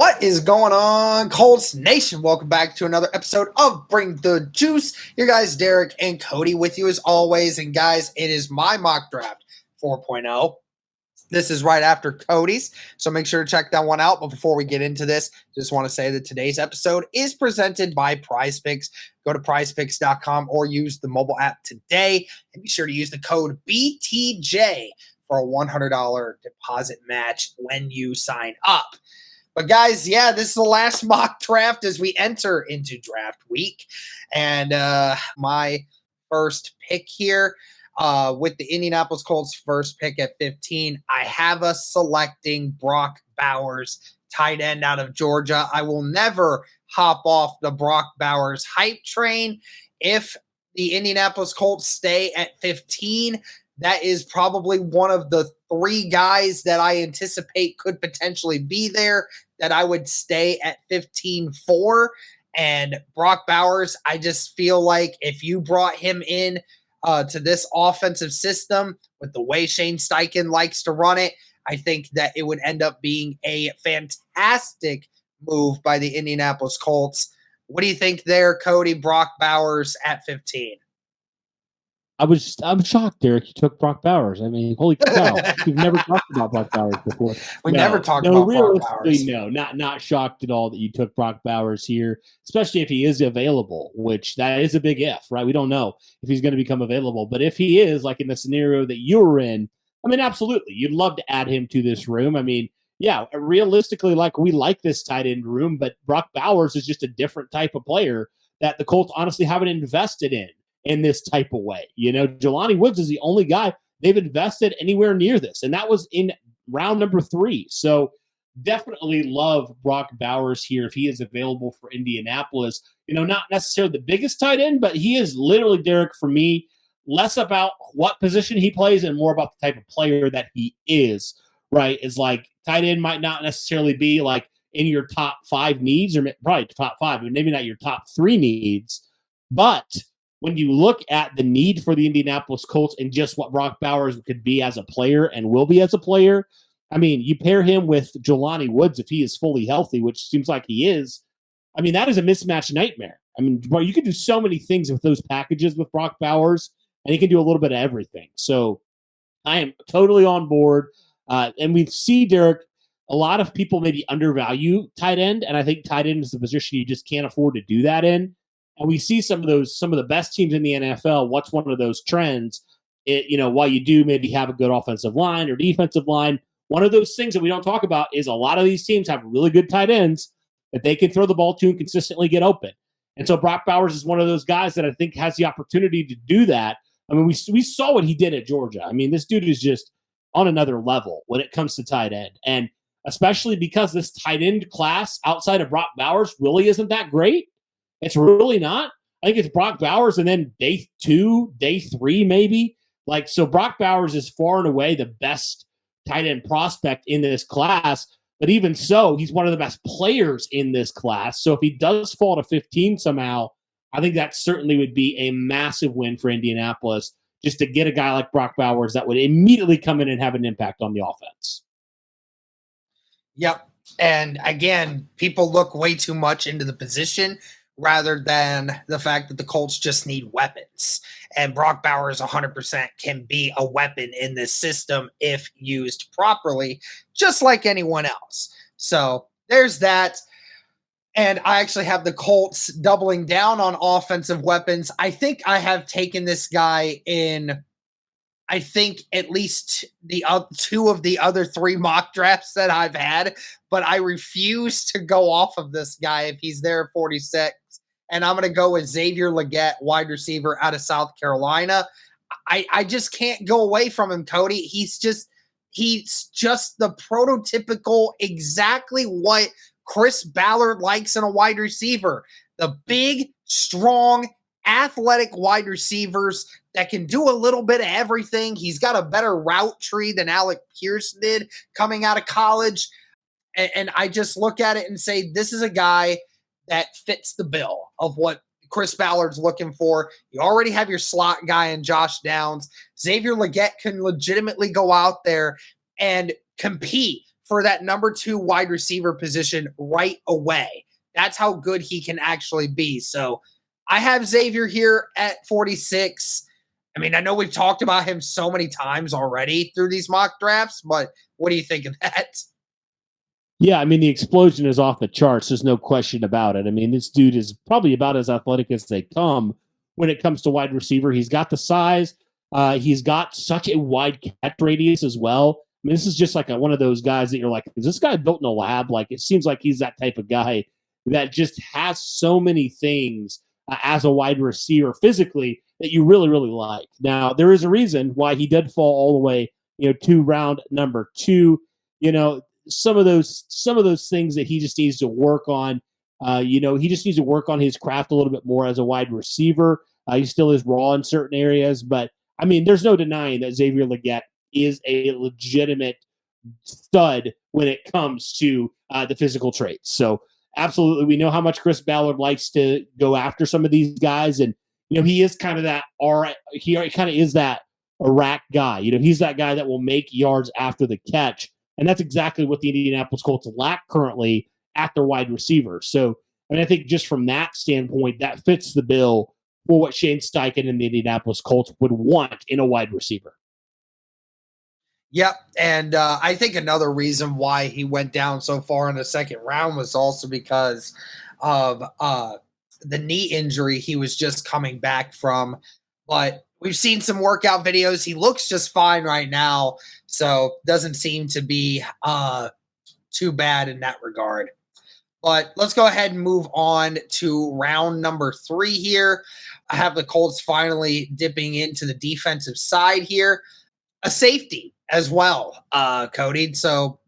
What is going on, Colts Nation? Welcome back to another episode of Bring the Juice. Your guys, Derek and Cody, with you as always. And guys, it is my mock draft 4.0. This is right after Cody's, so make sure to check that one out. But before we get into this, just want to say that today's episode is presented by PrizePicks. Go to prizepicks.com or use the mobile app today. And be sure to use the code BTJ for a $100 deposit match when you sign up. But guys, yeah, this is the last mock draft as we enter into draft week. And my first pick here with the Indianapolis Colts first pick at 15, I have us selecting Brock Bowers, tight end out of Georgia. I will never hop off the Brock Bowers hype train. If the Indianapolis Colts stay at 15, that is probably one of the three guys that I anticipate could potentially be there that I would stay at 15 for. And Brock Bowers, I just feel like if you brought him in to this offensive system with the way Shane Steichen likes to run it, I think that it would end up being a fantastic move by the Indianapolis Colts. What do you think there, Cody? Brock Bowers at 15? I'm shocked, Derek. You took Brock Bowers. I mean, holy cow! We've never talked about Brock Bowers before. We never talked about Brock Bowers. No, not shocked at all that you took Brock Bowers here, especially if he is available. Which that is a big if, right? We don't know if he's going to become available, but if he is, like in the scenario that you were in, I mean, absolutely, you'd love to add him to this room. I mean, yeah, realistically, like we like this tight end room, but Brock Bowers is just a different type of player that the Colts honestly haven't invested in this type of way. You know, Jelani Woods is the only guy they've invested anywhere near this, and that was in round number 3. So definitely love Brock Bowers here if he is available for Indianapolis. You know, not necessarily the biggest tight end, but he is literally, Derek, for me, less about what position he plays and more about the type of player that he is, right? Is like tight end might not necessarily be like in your top 5 needs, or probably top 5, but maybe not your top 3 needs, but when you look at the need for the Indianapolis Colts and just what Brock Bowers could be as a player and will be as a player, I mean, you pair him with Jelani Woods if he is fully healthy, which seems like he is. I mean, that is a mismatch nightmare. I mean, bro, you can do so many things with those packages with Brock Bowers, and he can do a little bit of everything. So I am totally on board. And we see, Derek, a lot of people maybe undervalue tight end, and I think tight end is the position you just can't afford to do that in. And we see some of the best teams in the NFL. What's one of those trends? While you do maybe have a good offensive line or defensive line, one of those things that we don't talk about is a lot of these teams have really good tight ends that they can throw the ball to and consistently get open. And so Brock Bowers is one of those guys that I think has the opportunity to do that. I mean, we saw what he did at Georgia. I mean, this dude is just on another level when it comes to tight end. And especially because this tight end class outside of Brock Bowers really isn't that great. It's really not. I think it's Brock Bowers and then day 2, day 3 maybe. Like, so Brock Bowers is far and away the best tight end prospect in this class. But even so, he's one of the best players in this class. So if he does fall to 15 somehow, I think that certainly would be a massive win for Indianapolis just to get a guy like Brock Bowers that would immediately come in and have an impact on the offense. Yep. And again, people look way too much into the position rather than the fact that the Colts just need weapons. And Brock Bowers 100% can be a weapon in this system if used properly, just like anyone else. So there's that. And I actually have the Colts doubling down on offensive weapons. I think I have taken this guy in, I think, at least the 2 of the other 3 mock drafts that I've had, but I refuse to go off of this guy if he's there at 46. And I'm going to go with Xavier Legette, wide receiver out of South Carolina. I just can't go away from him, Cody. He's just the prototypical, exactly what Chris Ballard likes in a wide receiver. The big, strong, athletic wide receivers that can do a little bit of everything. He's got a better route tree than Alec Pierce did coming out of college. And I just look at it and say, this is a guy that fits the bill of what Chris Ballard's looking for. You already have your slot guy in Josh Downs. Xavier Legette can legitimately go out there and compete for that number 2 wide receiver position right away. That's how good he can actually be. So I have Xavier here at 46. I mean, I know we've talked about him so many times already through these mock drafts, but what do you think of that? Yeah, I mean, the explosion is off the charts. There's no question about it. I mean, this dude is probably about as athletic as they come when it comes to wide receiver. He's got the size. He's got such a wide catch radius as well. I mean, this is just like one of those guys that you're like, is this guy built in a lab? Like, it seems like he's that type of guy that just has so many things as a wide receiver physically that you really, really like. Now, there is a reason why he did fall all the way, to round number 2. Some of those things that he just needs to work on. He just needs to work on his craft a little bit more as a wide receiver. He still is raw in certain areas, but I mean, there's no denying that Xavier Legette is a legitimate stud when it comes to the physical traits. So absolutely, we know how much Chris Ballard likes to go after some of these guys, and he is kind of that. He kind of is that Iraq guy. He's that guy that will make yards after the catch. And that's exactly what the Indianapolis Colts lack currently at their wide receiver. So, I mean, I think just from that standpoint, that fits the bill for what Shane Steichen and the Indianapolis Colts would want in a wide receiver. Yep. And I think another reason why he went down so far in the second round was also because of the knee injury he was just coming back from. But we've seen some workout videos. He looks just fine right now. So doesn't seem to be too bad in that regard. But let's go ahead and move on to round number 3 here. I have the Colts finally dipping into the defensive side here. A safety as well, Cody. So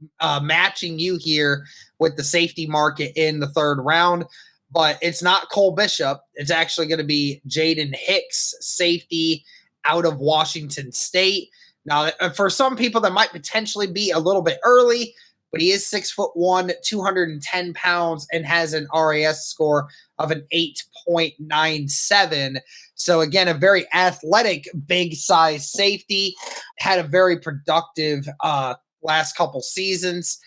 matching you here with the safety market in the 3rd round. But it's not Cole Bishop. It's actually going to be Jaden Hicks, safety out of Washington State. Now, for some people, that might potentially be a little bit early, but he is 6'1", 210 pounds, and has an RAS score of an 8.97. So again, a very athletic, big size safety. Had a very productive last couple seasons.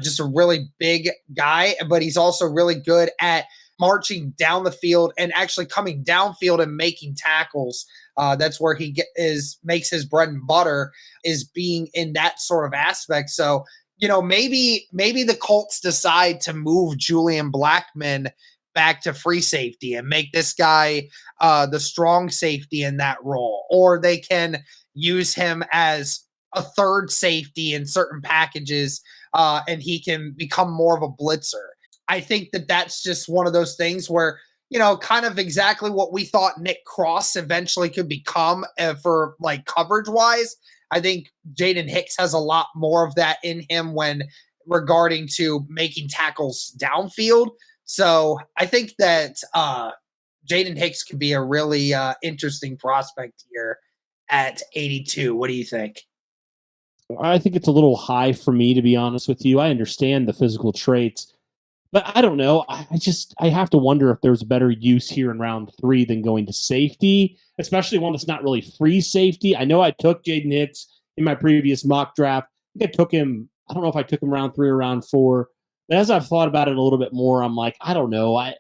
Just a really big guy, but he's also really good at marching down the field and actually coming downfield and making tackles. That's where he makes his bread and butter, is being in that sort of aspect. So, maybe the Colts decide to move Julian Blackmon back to free safety and make this guy the strong safety in that role. Or they can use him as a 3rd safety in certain packages, and he can become more of a blitzer. I think that that's just one of those things where, kind of exactly what we thought Nick Cross eventually could become for like coverage wise. I think Jaden Hicks has a lot more of that in him when regarding to making tackles downfield. So I think that Jaden Hicks could be a really interesting prospect here at 82. What do you think? I think it's a little high for me, to be honest with you. I understand the physical traits, but I don't know. I have to wonder if there's a better use here in round 3 than going to safety, especially one that's not really free safety. I know I took Jaden Hicks in my previous mock draft. I think I took him. I don't know if I took him round 3 or round 4. But as I've thought about it a little bit more, I'm like, I don't know. I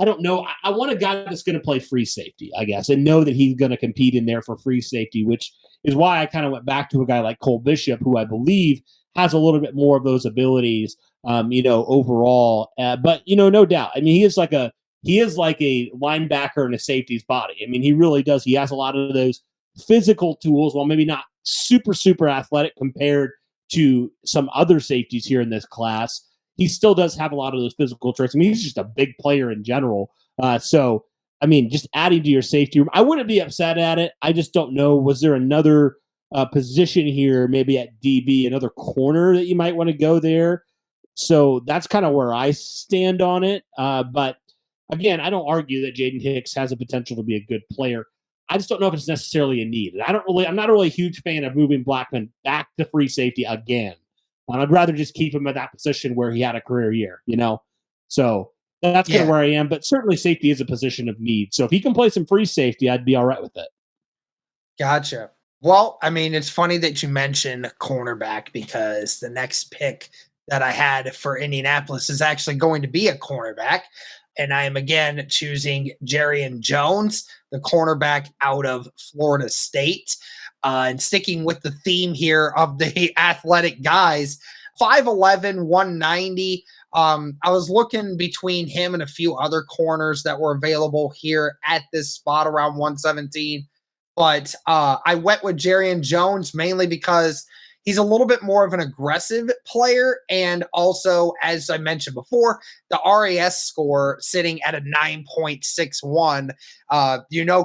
don't know. I want a guy that's going to play free safety, I guess, and know that he's going to compete in there for free safety, which is why I kind of went back to a guy like Cole Bishop, who I believe has a little bit more of those abilities, overall. But no doubt. I mean, he is like a linebacker in a safety's body. I mean, he really does. He has a lot of those physical tools, while maybe not super, super athletic compared to some other safeties here in this class. He still does have a lot of those physical traits. I mean, he's just a big player in general. So, I mean, just adding to your safety room, I wouldn't be upset at it. I just don't know. Was there another position here, maybe at DB, another corner that you might want to go there? So that's kind of where I stand on it. But again, I don't argue that Jaden Hicks has a potential to be a good player. I just don't know if it's necessarily a need. I'm not really a huge fan of moving Blackmon back to free safety again. I'd rather just keep him at that position where he had a career year, So that's kind of where I am. But certainly safety is a position of need. So if he can play some free safety, I'd be all right with it. Gotcha. Well, I mean, it's funny that you mention cornerback because the next pick that I had for Indianapolis is actually going to be a cornerback. And I am again choosing Jerrion Jones, the cornerback out of Florida State. And sticking with the theme here of the athletic guys, 5'11, 190. I was looking between him and a few other corners that were available here at this spot around 117. But I went with Jerrion Jones mainly because he's a little bit more of an aggressive player. And also, as I mentioned before, the RAS score sitting at a 9.61.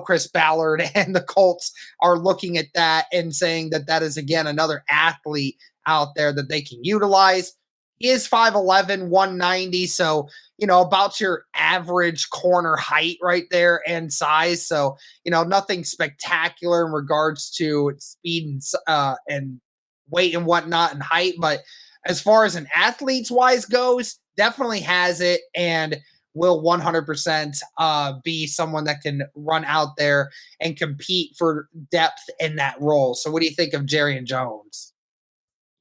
Chris Ballard and the Colts are looking at that and saying that that is, again, another athlete out there that they can utilize. He is 5'11, 190. So, about your average corner height right there and size. So, nothing spectacular in regards to speed and weight and whatnot and height. But as far as an athlete's wise goes, definitely has it and will 100% be someone that can run out there and compete for depth in that role. So, what do you think of Jerrion Jones?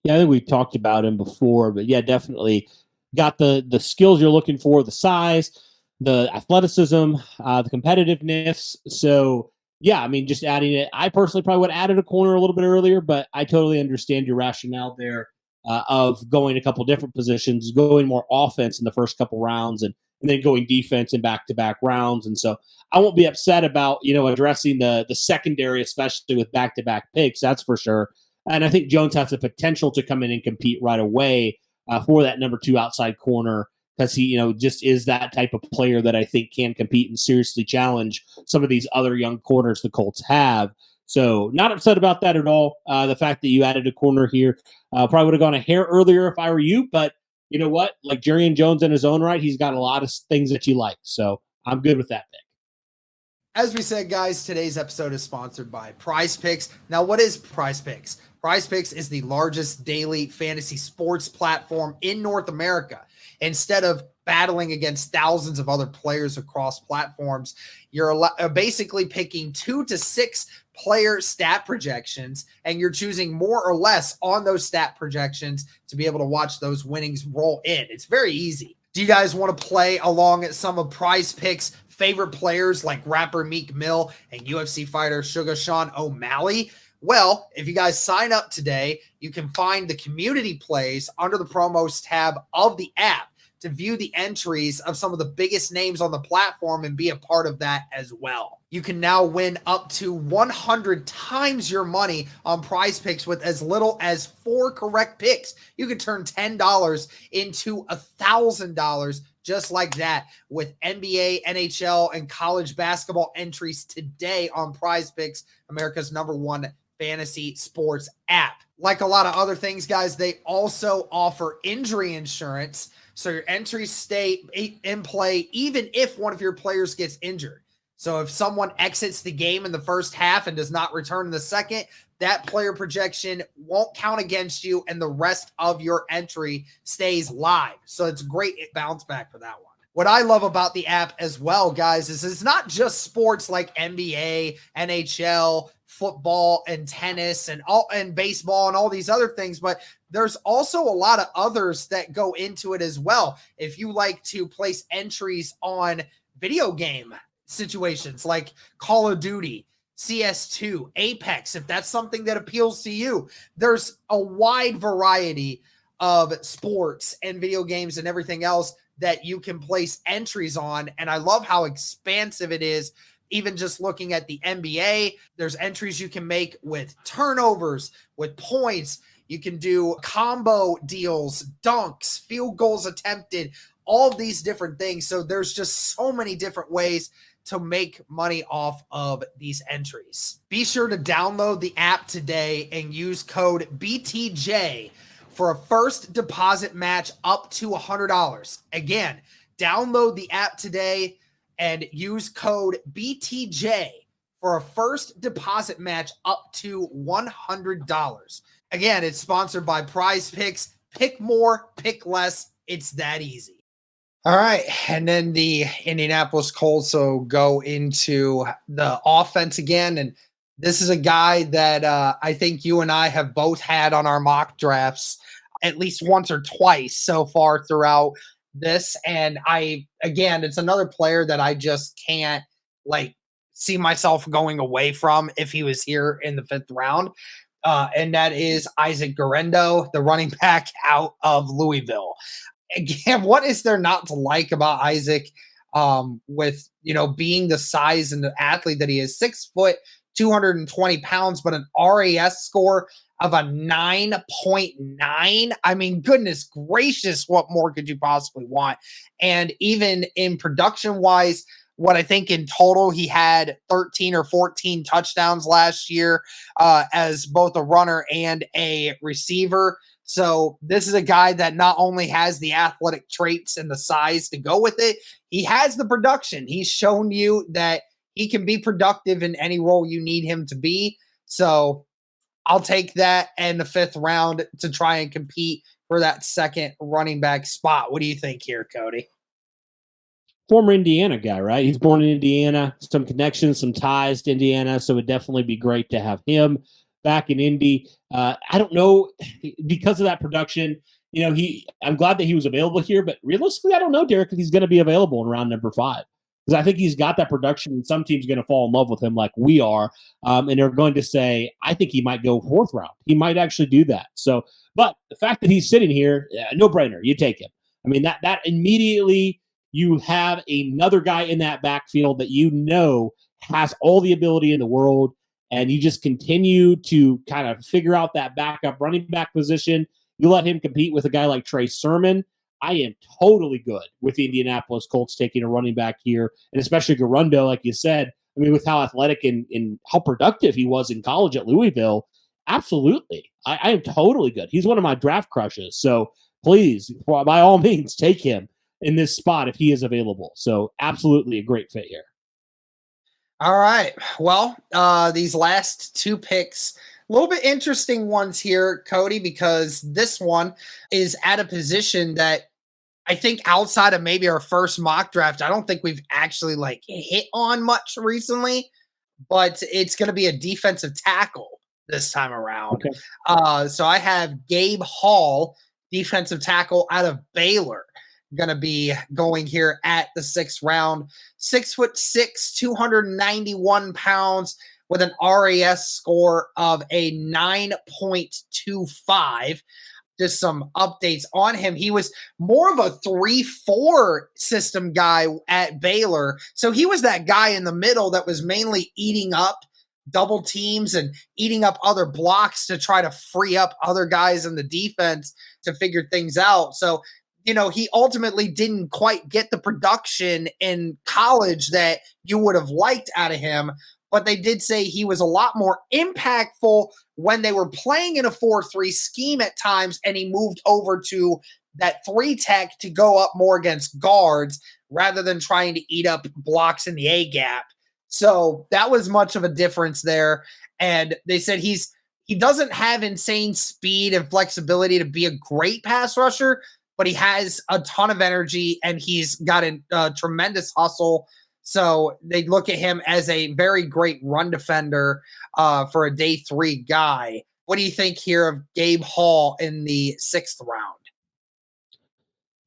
Yeah, I think we talked about him before, but yeah, definitely got the skills you're looking for, the size, the athleticism, the competitiveness. So yeah, I mean, just adding it. I personally probably would have added a corner a little bit earlier, but I totally understand your rationale there of going a couple different positions, going more offense in the first couple rounds, and then going defense in back to back rounds. And so I won't be upset about addressing the secondary, especially with back to back picks. That's for sure. And I think Jones has the potential to come in and compete right away for that number 2 outside corner because he, just is that type of player that I think can compete and seriously challenge some of these other young corners the Colts have. So not upset about that at all. The fact that you added a corner here probably would have gone a hair earlier if I were you, but you know what? Like Jerrion Jones in his own right, he's got a lot of things that you like. So I'm good with that pick. As we said, guys, today's episode is sponsored by Prize Picks. Now, what is Prize Picks? Prize Picks is the largest daily fantasy sports platform in North America. Instead of battling against thousands of other players across platforms, you're basically picking 2 to 6 player stat projections, and you're choosing more or less on those stat projections to be able to watch those winnings roll in. It's very easy. Do you guys want to play along at some of Prize Picks' favorite players like rapper Meek Mill and UFC fighter Sugar Sean O'Malley? Well, if you guys sign up today, you can find the community plays under the promos tab of the app to view the entries of some of the biggest names on the platform and be a part of that as well. You can now win up to 100 times your money on Prize Picks with as little as 4 correct picks. You can turn $10 into $1,000 just like that with NBA, NHL, and college basketball entries today on Prize Picks, America's #1 fantasy sports app. Like a lot of other things, guys, they also offer injury insurance. So your entries stay in play even if one of your players gets injured. So if someone exits the game in the first half and does not return in the second, that player projection won't count against you and the rest of your entry stays live. So it's great bounce back for that one. What I love about the app as well, guys, is it's not just sports like NBA, NHL, football, and tennis, and baseball, and all these other things, but there's also a lot of others that go into it as well. If you like to place entries on video game situations like Call of Duty, CS2, Apex, if that's something that appeals to you, there's a wide variety of sports and video games and everything else that you can place entries on. And I love how expansive it is. Even just looking at the NBA, there's entries you can make with turnovers, with points. You can do combo deals, dunks, field goals attempted, all these different things. So there's just so many different ways to make money off of these entries. Be sure to download the app today and use code BTJ for a first deposit match up to $100. Again, download the app today and use code BTJ for a first deposit match up to $100. Again, it's sponsored by Prize Picks. Pick more, pick less. It's that easy. All right, and then the Indianapolis Colts will go into the offense again, and This is a guy that I think you and I have both had on our mock drafts at least once or twice so far throughout this. And again, it's another player that I just can't like see myself going away from if he was here in the fifth round. And that is Isaac Guerendo, the running back out of Louisville. Again, what is there not to like about Isaac? With being the size and the athlete that he is, 6 foot, 220 pounds, but an RAS score of a 9.9. I mean, goodness gracious, what more could you possibly want? And even in production wise, what I think in total he had 13 or 14 touchdowns last year as both a runner and a receiver. So this is a guy that not only has the athletic traits and the size to go with it, he has the production. He's shown you that he can be productive in any role you need him to be. So I'll take that in the fifth round to try and compete for that second running back spot. What do you think here, Cody? Former Indiana guy, right? He's born in Indiana, some connections, some ties to Indiana, so it'd definitely be great to have him back in Indy. I don't know, because of that production, I'm glad that he was available here, but realistically, I don't know, Derek, if he's going to be available in round number 5. Because I think he's got that production, and some team's going to fall in love with him like we are, and they're going to say, I think he might go 4th round. He might actually do that. So, but the fact that he's sitting here, no brainer. You take him. I mean, that immediately you have another guy in that backfield that has all the ability in the world, and you just continue to kind of figure out that backup running back position. You let him compete with a guy like Trey Sermon. I am totally good with the Indianapolis Colts taking a running back here, and especially Guerendo, like you said. I mean, with how athletic and how productive he was in college at Louisville, absolutely. I am totally good. He's one of my draft crushes. So please, by all means, take him in this spot if he is available. So absolutely a great fit here. All right. Well, these last 2 picks, a little bit interesting ones here, Cody, because this one is at a position that I think outside of maybe our first mock draft, I don't think we've actually hit on much recently, but it's going to be a defensive tackle this time around. Okay. So I have Gabe Hall, defensive tackle out of Baylor, going to be going here at the 6th round. 6'6", 291 pounds with an RAS score of a 9.25. Just some updates on him. He was more of a 3-4 system guy at Baylor. So he was that guy in the middle that was mainly eating up double teams and eating up other blocks to try to free up other guys in the defense to figure things out. So, he ultimately didn't quite get the production in college that you would have liked out of him. But they did say he was a lot more impactful when they were playing in a 4-3 scheme at times, and he moved over to that 3 tech to go up more against guards rather than trying to eat up blocks in the A gap. So that was much of a difference there. And they said he doesn't have insane speed and flexibility to be a great pass rusher, but he has a ton of energy and he's got a tremendous hustle. So they look at him as a very great run defender for a day 3 guy. What do you think here of Gabe Hall in the 6th round?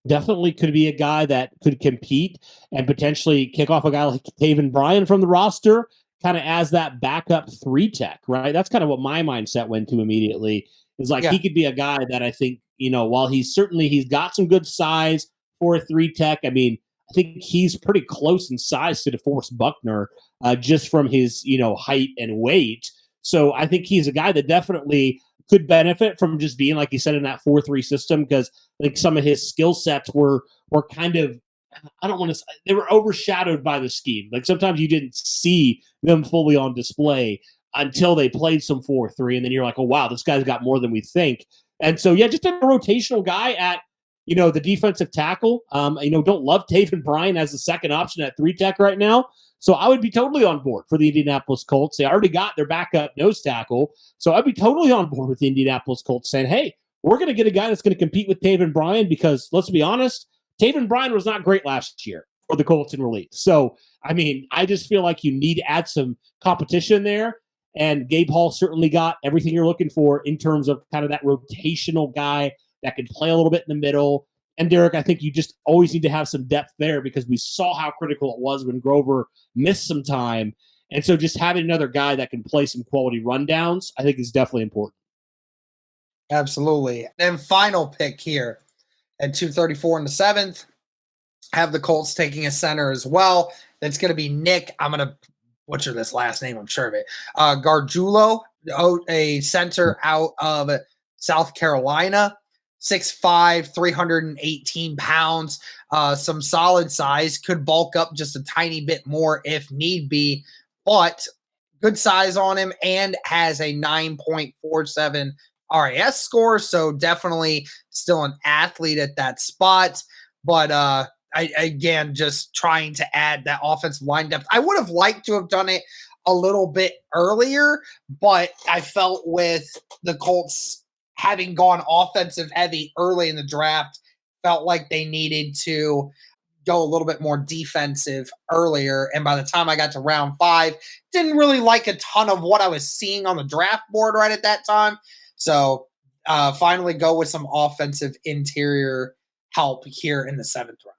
Definitely could be a guy that could compete and potentially kick off a guy like Taven Bryan from the roster, kind of as that backup 3 tech, right? That's kind of what my mindset went to immediately. Is he could be a guy that I think, while he's got some good size for a 3 tech. I mean, I think he's pretty close in size to DeForest Buckner, just from his, height and weight. So I think he's a guy that definitely could benefit from just being, like you said, in that 4-3 system, because I think some of his skill sets were kind of, I don't want to say, they were overshadowed by the scheme. Like sometimes you didn't see them fully on display until they played some 4-3, and then you're like, oh wow, this guy's got more than we think. And so yeah, just a rotational guy at the defensive tackle. Don't love Taven Bryan as the second option at 3 tech right now. So I would be totally on board for the Indianapolis Colts. They already got their backup nose tackle. So I'd be totally on board with the Indianapolis Colts saying, hey, we're going to get a guy that's going to compete with Taven Bryan, because let's be honest, Taven Bryan was not great last year for the Colts in relief. So, I mean, I just feel like you need to add some competition there. And Gabe Hall certainly got everything you're looking for in terms of kind of that rotational guy that can play a little bit in the middle. And Derek, I think you just always need to have some depth there because we saw how critical it was when Grover missed some time. And so just having another guy that can play some quality rundowns, I think is definitely important. Absolutely. And final pick here at 234 in the seventh. Have the Colts taking a center as well. That's going to be Nick. I'm going to butcher this last name, I'm sure of it. Gargiulo, a center out of South Carolina. 6'5", 318 pounds. Some solid size. Could bulk up just a tiny bit more if need be. But good size on him and has a 9.47 RAS score. So definitely still an athlete at that spot. But again, just trying to add that offensive line depth. I would have liked to have done it a little bit earlier, but I felt with the Colts having gone offensive heavy early in the draft, felt like they needed to go a little bit more defensive earlier. And by the time I got to round 5, didn't really like a ton of what I was seeing on the draft board right at that time. So finally go with some offensive interior help here in the 7th round.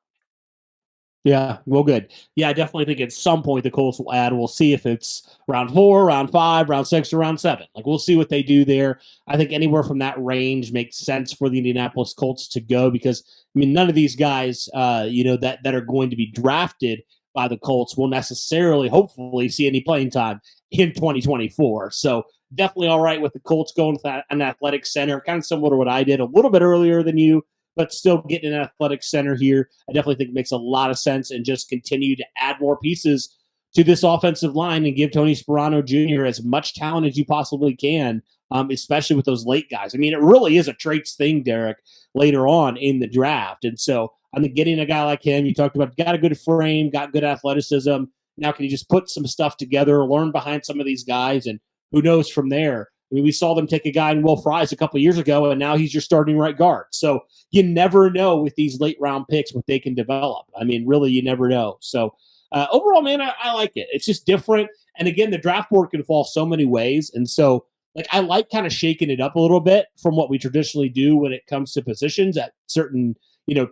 Yeah, well, good. Yeah, I definitely think at some point the Colts will add. We'll see if it's round 4, round 5, round 6, or round 7. Like, we'll see what they do there. I think anywhere from that range makes sense for the Indianapolis Colts to go because, I mean, none of these guys, that are going to be drafted by the Colts will necessarily, hopefully, see any playing time in 2024. So definitely all right with the Colts going with an athletic center, kind of similar to what I did a little bit earlier than you, but still getting an athletic center here, I definitely think makes a lot of sense and just continue to add more pieces to this offensive line and give Tony Sperano Jr. as much talent as you possibly can, especially with those late guys. I mean, it really is a traits thing, Derek, later on in the draft. And so I think getting a guy like him, you talked about, got a good frame, got good athleticism. Now can you just put some stuff together, learn behind some of these guys, and who knows from there? I mean, we saw them take a guy in Will Fries a couple of years ago, and now he's your starting right guard. So you never know with these late round picks what they can develop. I mean, really, you never know. So overall, man, I like it. It's just different. And again, the draft board can fall so many ways. And so, like, I like kind of shaking it up a little bit from what we traditionally do when it comes to positions at certain,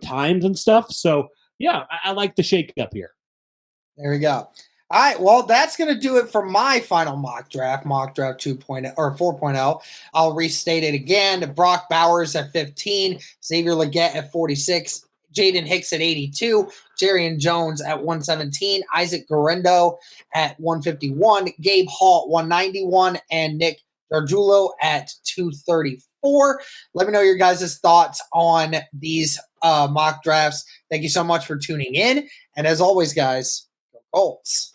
times and stuff. So, yeah, I like the shake up here. There we go. All right, well, that's going to do it for my final mock draft 2.0 or 4.0. I'll restate it again. Brock Bowers at 15, Xavier Legette at 46, Jaden Hicks at 82, Jarian Jones at 117, Isaac Guerrero at 151, Gabe Hall at 191, and Nick Gargiulo at 234. Let me know your guys' thoughts on these mock drafts. Thank you so much for tuning in. And as always, guys, go Colts.